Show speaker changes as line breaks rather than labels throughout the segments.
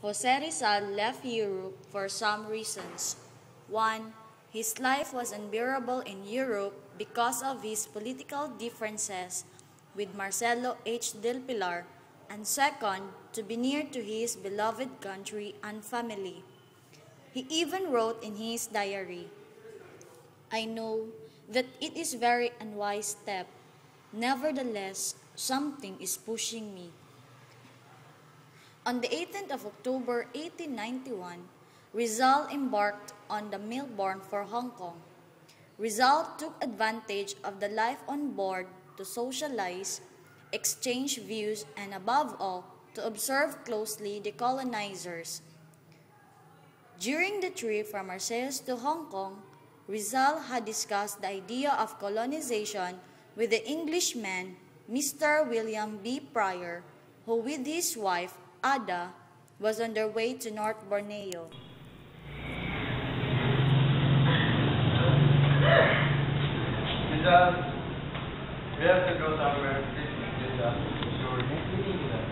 Jose Rizal left Europe for some reasons. One, his life was unbearable in Europe because of his political differences with Marcelo H. del Pilar, and second, to be near to his beloved country and family. He even wrote in his diary, I know that it is very unwise step. Nevertheless, something is pushing me. On the 18th of October 1891, Rizal embarked on the Melbourne for Hong Kong. Rizal took advantage of the life on board to socialize, exchange views, and above all, to observe closely the colonizers. During the trip from Marseilles to Hong Kong, Rizal had discussed the idea of colonization with the Englishman Mr. William B. Pryor, who with his wife Ada was on their way to North Borneo.
Rizal, we have to go somewhere. Rizal, sure. Next meeting, Rizal.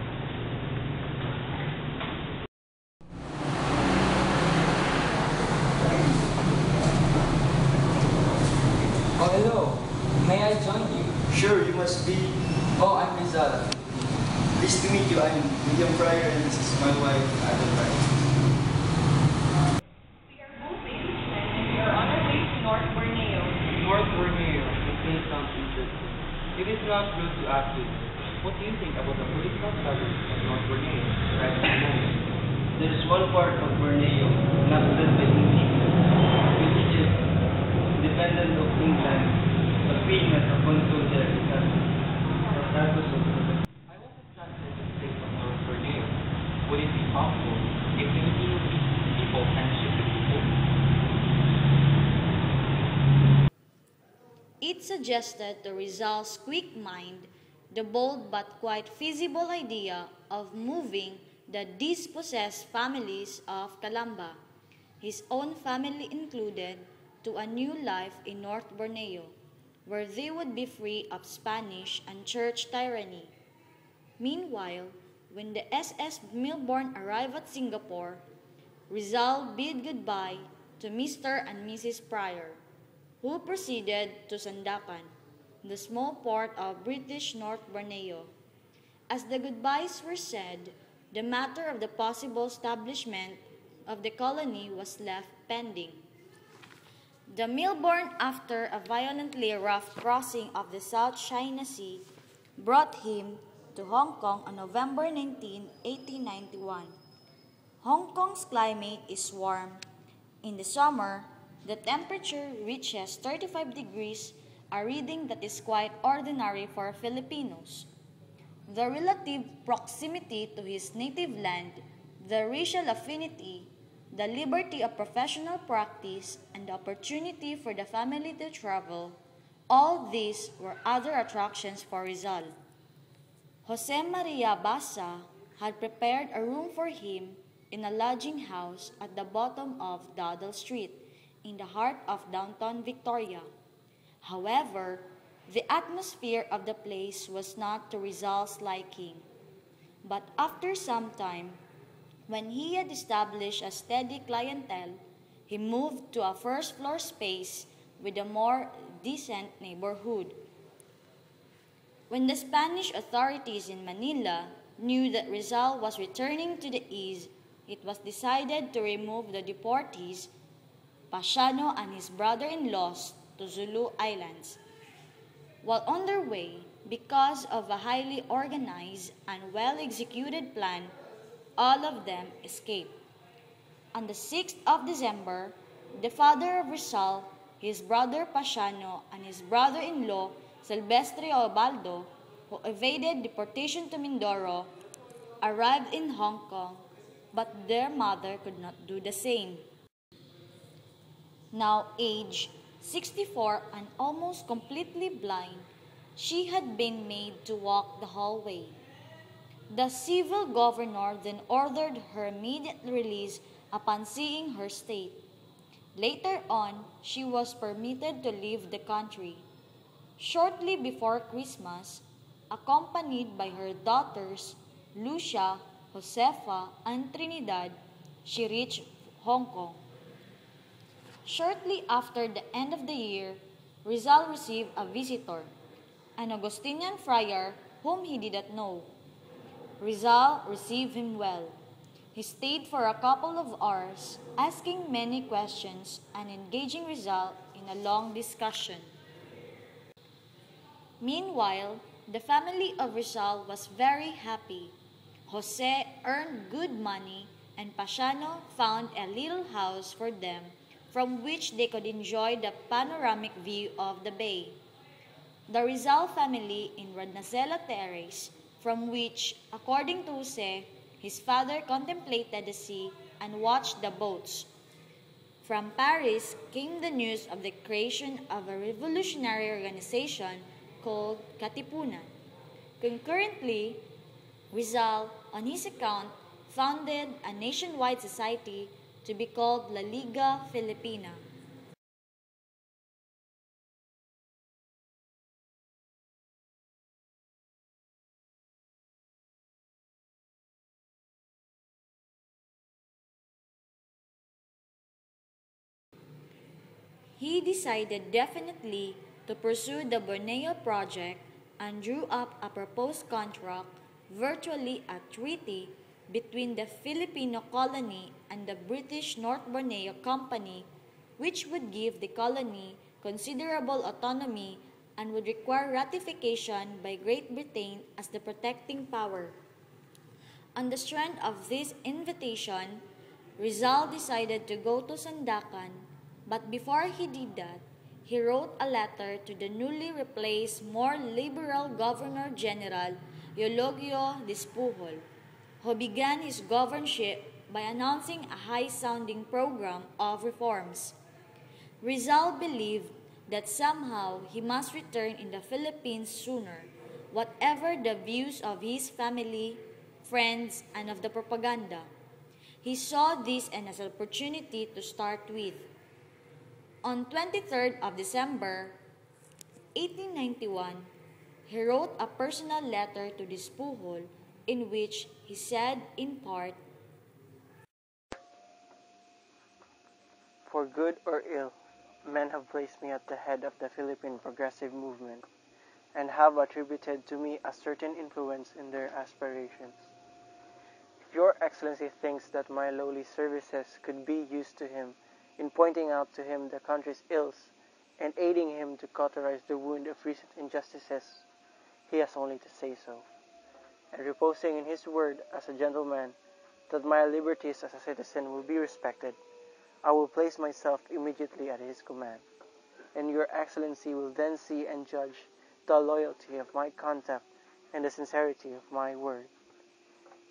Oh, hello. May I join you?
Sure, you must be.
Oh, I'm Rizal.
Pleased to meet you. I'm William Pryor and this is my wife, Ada Pryor.
We are both Englishmen and we are on our way to North Borneo.
North Borneo. It may sound interesting. It is not rude to ask you. What do you think about the political status of North Borneo right at the moment?
There is one part of Borneo not led by Englishmen, which is independent of England, but being not a control there because the status of the
I was attracted to the state of North Borneo. Would it be possible if Filipino people can ship the people?
It suggested to Rizal's quick mind the bold but quite feasible idea of moving the dispossessed families of Calamba, his own family included, to a new life in North Borneo, where they would be free of Spanish and church tyranny. Meanwhile, when the SS Melbourne arrived at Singapore, Rizal bid goodbye to Mr. and Mrs. Pryor, who proceeded to Sandakan, the small port of British North Borneo. As the goodbyes were said, the matter of the possible establishment of the colony was left pending. The Melbourne, after a violently rough crossing of the South China Sea, brought him to Hong Kong on November 19, 1891. Hong Kong's climate is warm. In the summer, the temperature reaches 35 degrees, a reading that is quite ordinary for Filipinos. The relative proximity to his native land, the racial affinity, the liberty of professional practice, and the opportunity for the family to travel, all these were other attractions for Rizal. Jose Maria Basa had prepared a room for him in a lodging house at the bottom of Dowdall Street, in the heart of downtown Victoria. However, the atmosphere of the place was not to Rizal's liking. But after some time, when he had established a steady clientele, he moved to a first-floor space with a more decent neighborhood. When the Spanish authorities in Manila knew that Rizal was returning to the east, it was decided to remove the deportees, Pasiano and his brother-in-laws, to Zulu Islands. While on their way, because of a highly organized and well-executed plan, all of them escaped. On the 6th of December, the father of Rizal, his brother Pasiano, and his brother-in-law Silvestre Obaldo, who evaded deportation to Mindoro, arrived in Hong Kong, but their mother could not do the same. Now aged 64 and almost completely blind, she had been made to walk the hallway. The civil governor then ordered her immediate release upon seeing her state. Later on, she was permitted to leave the country. Shortly before Christmas, accompanied by her daughters, Lucia, Josefa, and Trinidad, she reached Hong Kong. Shortly after the end of the year, Rizal received a visitor, an Augustinian friar whom he did not know. Rizal received him well. He stayed for a couple of hours, asking many questions and engaging Rizal in a long discussion. Meanwhile, the family of Rizal was very happy. Jose earned good money, and Pasiano found a little house for them from which they could enjoy the panoramic view of the bay. The Rizal family in Radnacela Terrace, from which, according to Jose, his father contemplated the sea and watched the boats. From Paris came the news of the creation of a revolutionary organization called Katipunan. Concurrently, Rizal, on his account, founded a nationwide society to be called La Liga Filipina. He decided definitely to pursue the Borneo project and drew up a proposed contract, virtually a treaty, between the Filipino colony and the British North Borneo Company, which would give the colony considerable autonomy and would require ratification by Great Britain as the protecting power. On the strength of this invitation, Rizal decided to go to Sandakan, but before he did that, he wrote a letter to the newly replaced, more liberal Governor General Eulogio Despujol, who began his governorship by announcing a high-sounding program of reforms. Rizal believed that somehow he must return in the Philippines sooner, whatever the views of his family, friends, and of the propaganda. He saw this as an opportunity to start with. On 23rd of December 1891, he wrote a personal letter to Despujol in which he said in part,
"For good or ill, men have placed me at the head of the Philippine progressive movement, and have attributed to me a certain influence in their aspirations. If your Excellency thinks that my lowly services could be used to him in pointing out to him the country's ills and aiding him to cauterize the wound of recent injustices, he has only to say so. And reposing in his word as a gentleman that my liberties as a citizen will be respected, I will place myself immediately at his command, and your Excellency will then see and judge the loyalty of my conduct and the sincerity of my word.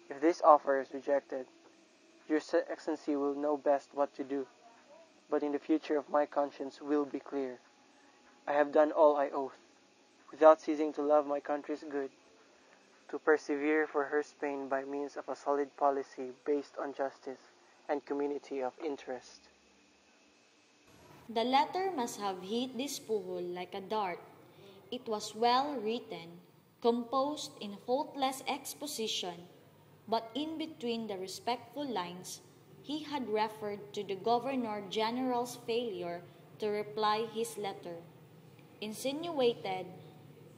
If this offer is rejected, your Excellency will know best what to do, but in the future of my conscience will be clear. I have done all I oath, without ceasing to love my country's good, to persevere for her Spain by means of a solid policy based on justice and community of interest."
The letter must have hit Despujol like a dart. It was well written, composed in faultless exposition, but in between the respectful lines, he had referred to the Governor-General's failure to reply his letter, insinuated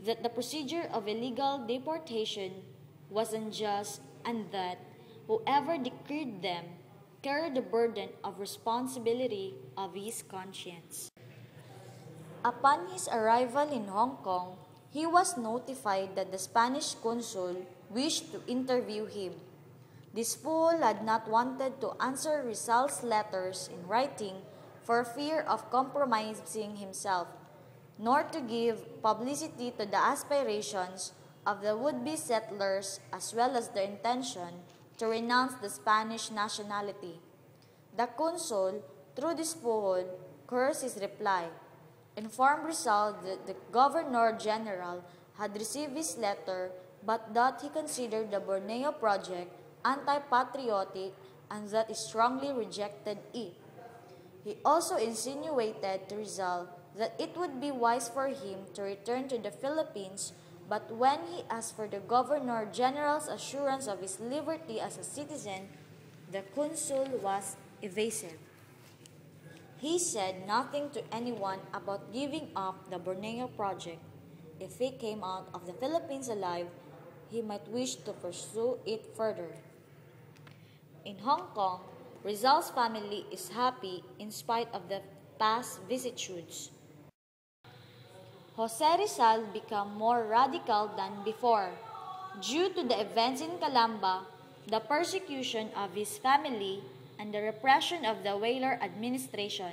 that the procedure of illegal deportation was unjust and that whoever decreed them carried the burden of responsibility of his conscience. Upon his arrival in Hong Kong, he was notified that the Spanish consul wished to interview him. Despujol had not wanted to answer Rizal's letters in writing for fear of compromising himself, nor to give publicity to the aspirations of the would-be settlers as well as their intention to renounce the Spanish nationality. The consul, through Despujol, cursed his reply, informed Rizal that the Governor-General had received his letter but that he considered the Borneo project anti-patriotic and that he strongly rejected it. He also insinuated to Rizal that it would be wise for him to return to the Philippines But when he asked for the Governor General's assurance of his liberty as a citizen, the consul was evasive. He said nothing to anyone about giving up the Borneo project. If he came out of the Philippines alive, he might wish to pursue it further. In Hong Kong, Rizal's family is happy in spite of the past vicissitudes. Jose Rizal became more radical than before. Due to the events in Calamba, the persecution of his family, and the repression of the Weyler administration.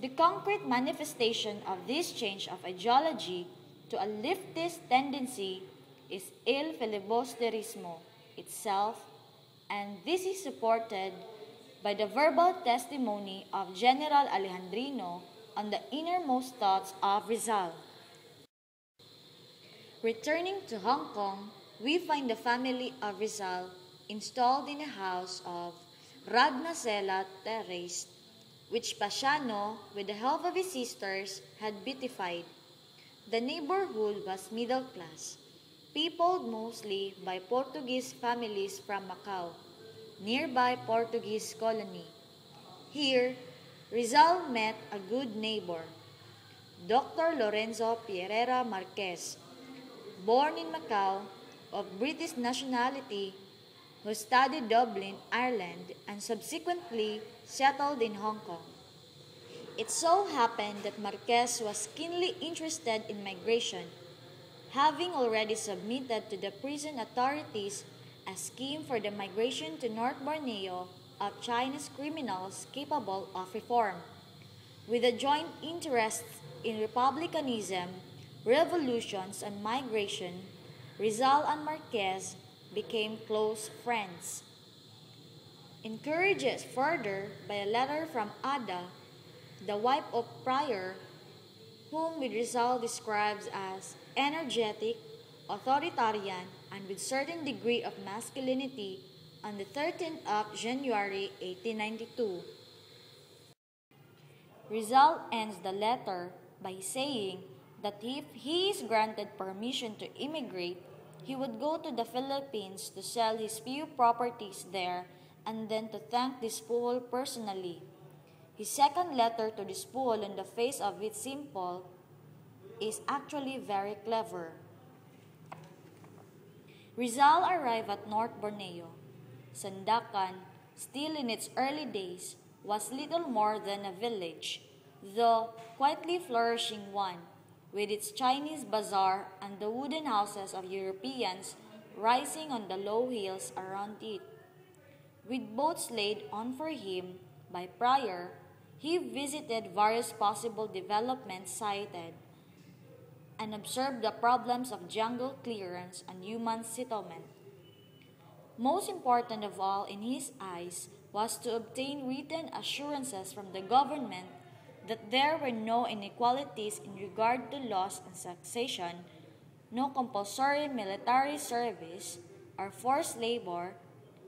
The concrete manifestation of this change of ideology to a leftist tendency is El Filibusterismo itself, and this is supported by the verbal testimony of General Alejandrino on the innermost thoughts of Rizal. Returning to Hong Kong, we find the family of Rizal installed in a house of Ragnacela Terrace, which Pasiano, with the help of his sisters, had beautified. The neighborhood was middle class, peopled mostly by Portuguese families from Macau, nearby Portuguese colony. Here, Rizal met a good neighbor, Dr. Lorenzo Pereira Marquez, born in Macau, of British nationality, who studied Dublin, Ireland, and subsequently settled in Hong Kong. It so happened that Marquez was keenly interested in migration, having already submitted to the prison authorities a scheme for the migration to North Borneo of Chinese criminals capable of reform. With a joint interest in republicanism, revolutions, and migration, Rizal and Marquez became close friends. Encouraged further by a letter from Ada, the wife of Prior, whom Rizal describes as energetic, authoritarian, and with certain degree of masculinity, on the 13th of January 1892. Rizal ends the letter by saying that if he is granted permission to immigrate, he would go to the Philippines to sell his few properties there and then to thank Dispol personally. His second letter to Dispol, on the face of it simple, is actually very clever. Rizal arrived at North Borneo. Sandakan, still in its early days, was little more than a village, though quietly flourishing one, with its Chinese bazaar and the wooden houses of Europeans rising on the low hills around it. With boats laid on for him by Prior, he visited various possible developments sited and observed the problems of jungle clearance and human settlement. Most important of all in his eyes was to obtain written assurances from the government that there were no inequalities in regard to laws and succession, no compulsory military service or forced labor,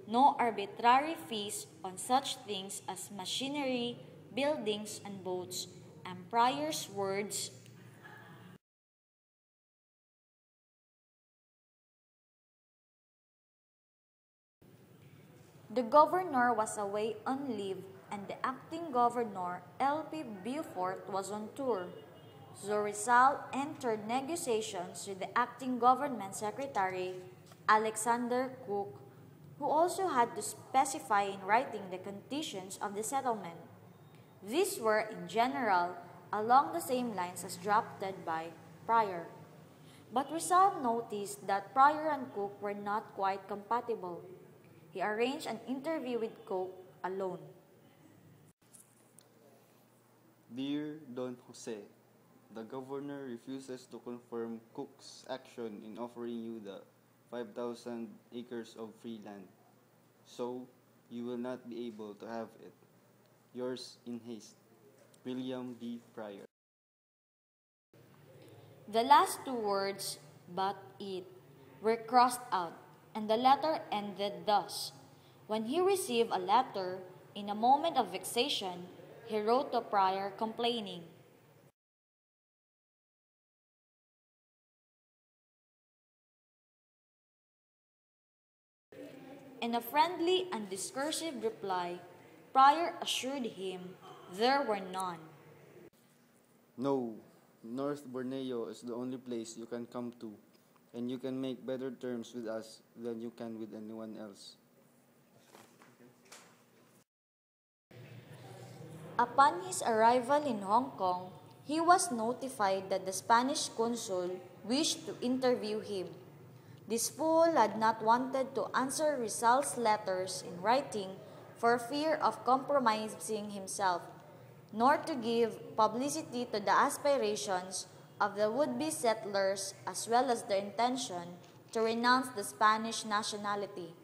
no arbitrary fees on such things as machinery, buildings, and boats, and Prior's words, the governor was away on leave and the acting governor, L.P. Beaufort, was on tour. So Rizal entered negotiations with the acting government secretary, Alexander Cook, who also had to specify in writing the conditions of the settlement. These were, in general, along the same lines as drafted by Prior. But Rizal noticed that Prior and Cook were not quite compatible. He arranged an interview with Cook alone.
Dear Don Jose, the governor refuses to confirm Cook's action in offering you the 5,000 acres of free land, so you will not be able to have it. Yours in haste, William D. Prior.
The last two words, "but it," were crossed out, and the letter ended thus. When he received a letter, in a moment of vexation, he wrote to Prior complaining, In a friendly and discursive reply, Pryor assured him there were none.
No, North Borneo is the only place you can come to, and you can make better terms with us than you can with anyone else.
Upon his arrival in Hong Kong, he was notified that the Spanish consul wished to interview him. This fool had not wanted to answer Rizal's letters in writing for fear of compromising himself, nor to give publicity to the aspirations of the would-be settlers as well as their intention to renounce the Spanish nationality.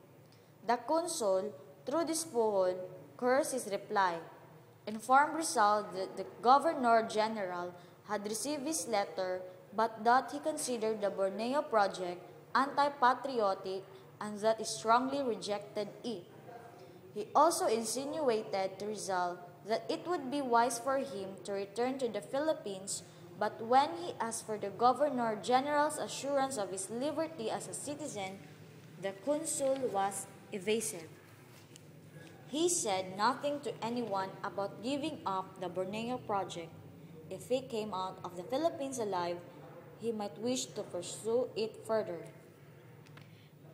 The consul, through this fool, cursed his reply, informed Rizal that the Governor-General had received his letter but that he considered the Borneo project anti-patriotic and that he strongly rejected it. He also insinuated to Rizal that it would be wise for him to return to the Philippines, but when he asked for the Governor-General's assurance of his liberty as a citizen, the consul was evasive. He said nothing to anyone about giving up the Borneo project. If he came out of the Philippines alive, he might wish to pursue it further.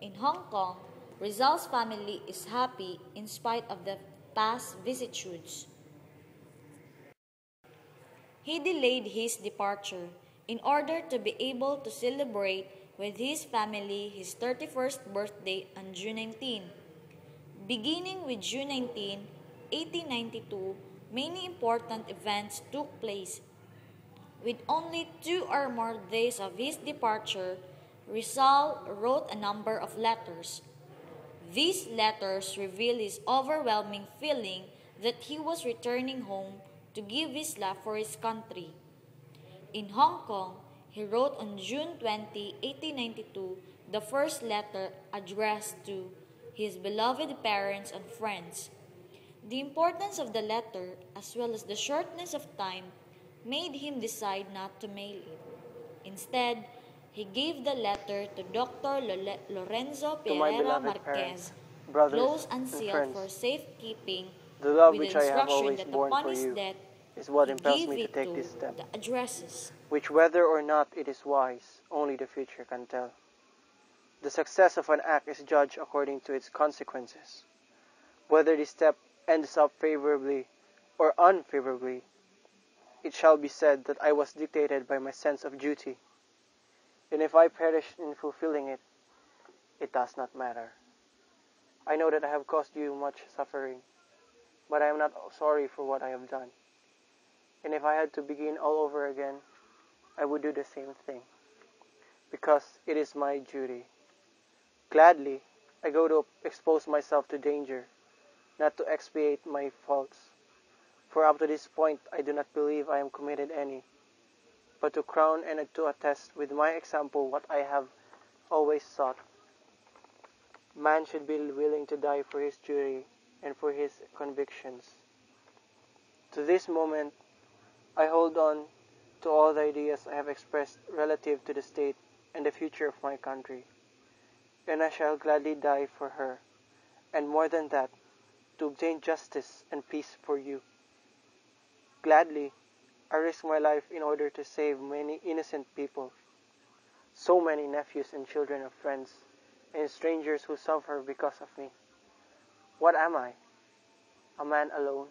In Hong Kong, Rizal's family is happy in spite of the past vicissitudes. He delayed his departure in order to be able to celebrate with his family his 31st birthday on June 19. Beginning with June 19, 1892, many important events took place. With only 2 or more days of his departure, Rizal wrote a number of letters. These letters reveal his overwhelming feeling that he was returning home to give his life for his country. In Hong Kong, he wrote on June 20, 1892, the first letter addressed to his beloved parents and friends. The importance of the letter, as well as the shortness of time, made him decide not to mail it. Instead, he gave the letter to Dr. Lorenzo
To my
Pereira
beloved
Marquez,
parents, brothers,
closed and
and
sealed for
friends,
safekeeping,
the love
with the
which I have
instruction
always
that
borne
upon
for
his
you
death
is what
he
impels
gave
me to
it
take
to
this step,
the addresses.
which whether or not it is wise, only the future can tell. The success of an act is judged according to its consequences. Whether the step ends up favorably or unfavorably, it shall be said that I was dictated by my sense of duty, and if I perish in fulfilling it, it does not matter. I know that I have caused you much suffering, but I am not sorry for what I have done. And if I had to begin all over again, I would do the same thing, because it is my duty. Gladly, I go to expose myself to danger, not to expiate my faults. For up to this point, I do not believe I have committed any, but to crown and to attest with my example what I have always sought. Man should be willing to die for his duty and for his convictions. To this moment, I hold on to all the ideas I have expressed relative to the state and the future of my country, and I shall gladly die for her, and more than that, to obtain justice and peace for you. Gladly, I risk my life in order to save many innocent people, so many nephews and children of friends, and strangers who suffer because of me. What am I? A man alone,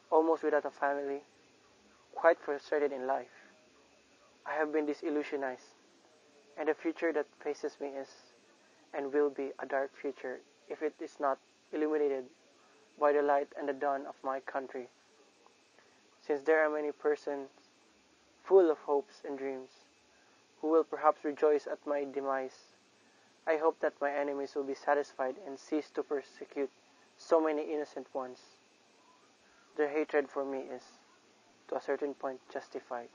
almost without a family, quite frustrated in life. I have been disillusionized, and the future that faces me is, and will be, a dark future if it is not illuminated by the light and the dawn of my country. Since there are many persons full of hopes and dreams who will perhaps rejoice at my demise, I hope that my enemies will be satisfied and cease to persecute so many innocent ones. Their hatred for me is, to a certain point, justified,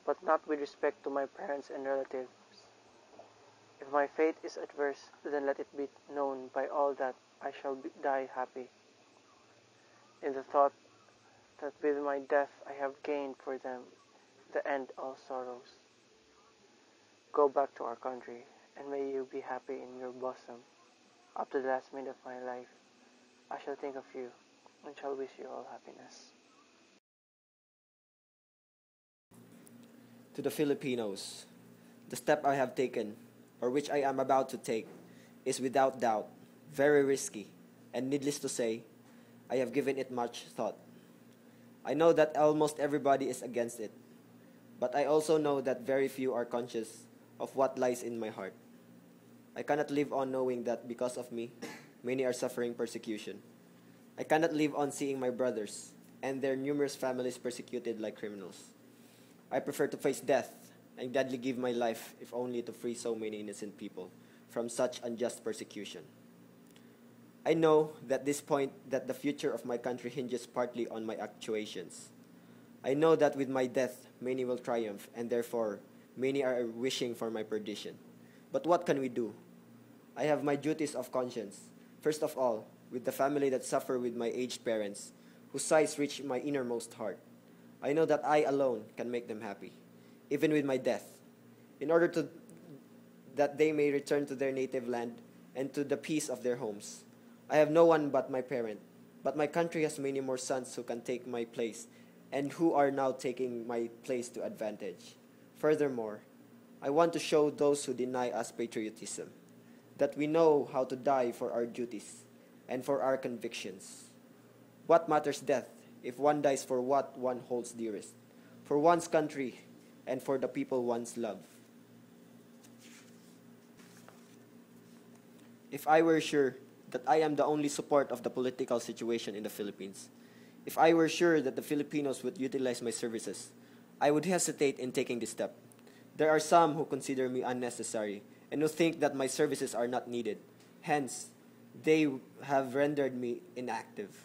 but not with respect to my parents and relatives. If my fate is adverse, then let it be known by all that I shall die happy, in the thought that with my death I have gained for them the end all sorrows. Go back to our country, and may you be happy in your bosom. Up to the last minute of my life, I shall think of you and shall wish you all happiness.
To the Filipinos, the step I have taken, or which I am about to take, is without doubt very risky, and needless to say, I have given it much thought. I know that almost everybody is against it, but I also know that very few are conscious of what lies in my heart. I cannot live on knowing that because of me, many are suffering persecution. I cannot live on seeing my brothers and their numerous families persecuted like criminals. I prefer to face death and gladly give my life if only to free so many innocent people from such unjust persecution. I know at this point that the future of my country hinges partly on my actuations. I know that with my death, many will triumph, and therefore, many are wishing for my perdition. But what can we do? I have my duties of conscience. First of all, with the family that suffer with my aged parents, whose sighs reach my innermost heart. I know that I alone can make them happy, even with my death, in order that they may return to their native land and to the peace of their homes. I have no one but my parent, but my country has many more sons who can take my place and who are now taking my place to advantage. Furthermore, I want to show those who deny us patriotism that we know how to die for our duties and for our convictions. What matters death if one dies for what one holds dearest, for one's country and for the people one's love? If I were sure that I am the only support of the political situation in the Philippines, if I were sure that the Filipinos would utilize my services, I would hesitate in taking this step. There are some who consider me unnecessary and who think that my services are not needed. Hence, they have rendered me inactive.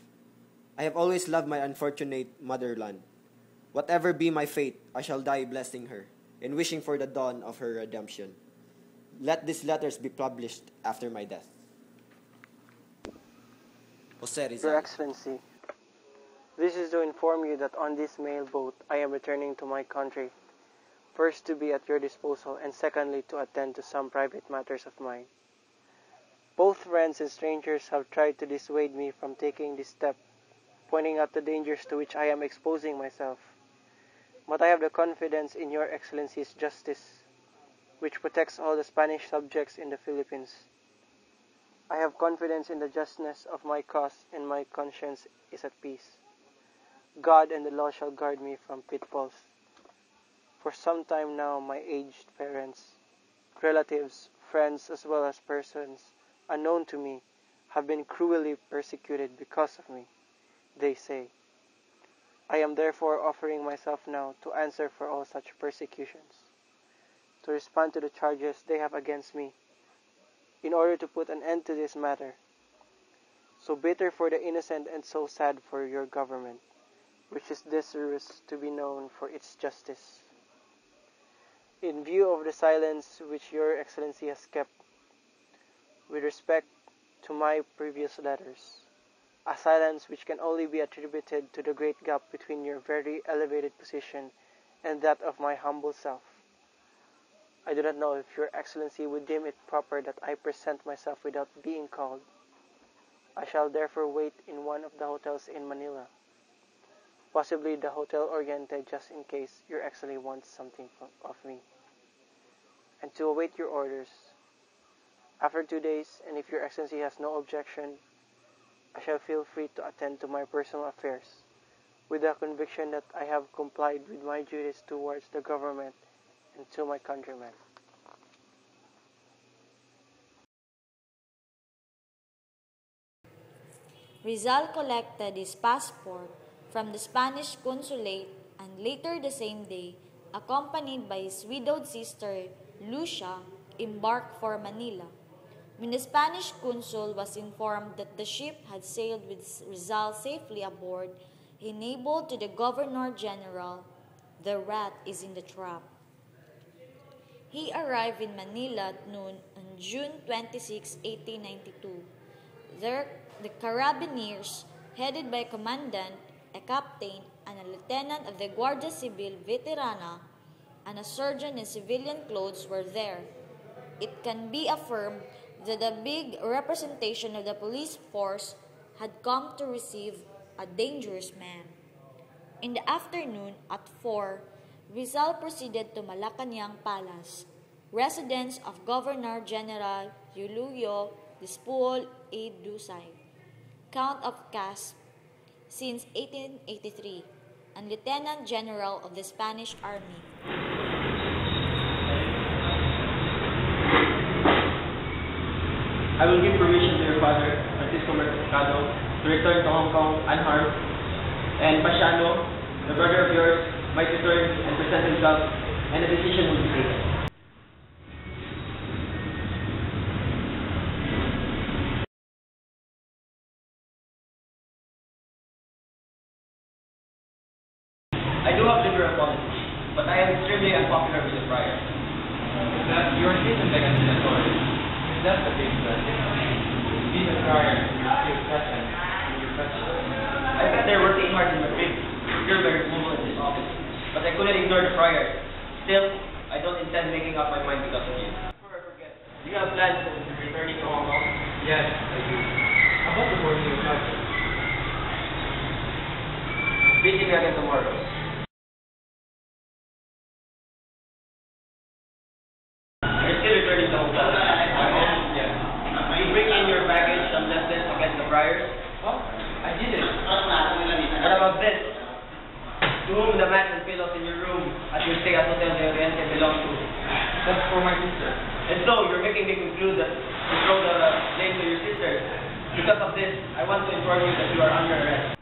I have always loved my unfortunate motherland. Whatever be my fate, I shall die blessing her and wishing for the dawn of her redemption. Let these letters be published after my death. Jose Rizal.
Your Excellency, this is to inform you that on this mail boat I am returning to my country, first to be at your disposal and secondly to attend to some private matters of mine. Both friends and strangers have tried to dissuade me from taking this step, pointing out the dangers to which I am exposing myself. But I have the confidence in your Excellency's justice, which protects all the Spanish subjects in the Philippines. I have confidence in the justness of my cause, and my conscience is at peace. God and the law shall guard me from pitfalls. For some time now, my aged parents, relatives, friends, as well as persons unknown to me, have been cruelly persecuted because of me, they say. I am therefore offering myself now to answer for all such persecutions, to respond to the charges they have against me, in order to put an end to this matter, so bitter for the innocent and so sad for your government, which is desirous to be known for its justice. In view of the silence which your Excellency has kept with respect to my previous letters, a silence which can only be attributed to the great gap between your very elevated position and that of my humble self, I do not know if your Excellency would deem it proper that I present myself without being called. I shall therefore wait in one of the hotels in Manila, possibly the Hotel Oriente, just in case your Excellency wants something of me, and to await your orders. After 2 days, and if your Excellency has no objection, I shall feel free to attend to my personal affairs, with the conviction that I have complied with my duties towards the government and to my countrymen.
Rizal collected his passport from the Spanish consulate and later the same day, accompanied by his widowed sister, Lucia, embarked for Manila. When the Spanish consul was informed that the ship had sailed with Rizal safely aboard, he enabled to the Governor-General, "The rat is in the trap." He arrived in Manila at noon on June 26, 1892. There, the Carabineers, headed by a commandant, a captain, and a lieutenant of the Guardia Civil Veterana, and a surgeon in civilian clothes were there. It can be affirmed that the big representation of the police force had come to receive a dangerous man. In the afternoon at 4, Rizal proceeded to Malacañang Palace, residence of Governor General Julio Despul A. Dusay, Count of Casp since 1883, and Lieutenant General of the Spanish Army.
I will give permission to your father, Francisco Mercado, to return to Hong Kong unharmed, and Pasiano, the brother of yours, might return and present himself, and a decision will be taken. I do have liberal policies, but I am extremely unpopular with the friars.
That you are treated like an authority. That's the big threat. Be the friar, you're still present in your question.
I bet they're working hard in Madrid to secure my removal in this office, but I couldn't ignore the friars. Still, I don't intend making up my mind because of you. Before I forget, do you have plans of returning to Hong Kong?
Yes, I do. About the Borneo project.
Visit me again tomorrow. You're still returning to Hong Kong?
Yes.
You bring in your baggage some justice against the friars?
What? I did it.
What about this? To whom the mats and pillows in your room at your stay at Hotel de Oriente belong to?
That's for my sister.
And so, you're making me conclude that you throw the blame to your sister. Because of this, I want to inform you that you are under arrest.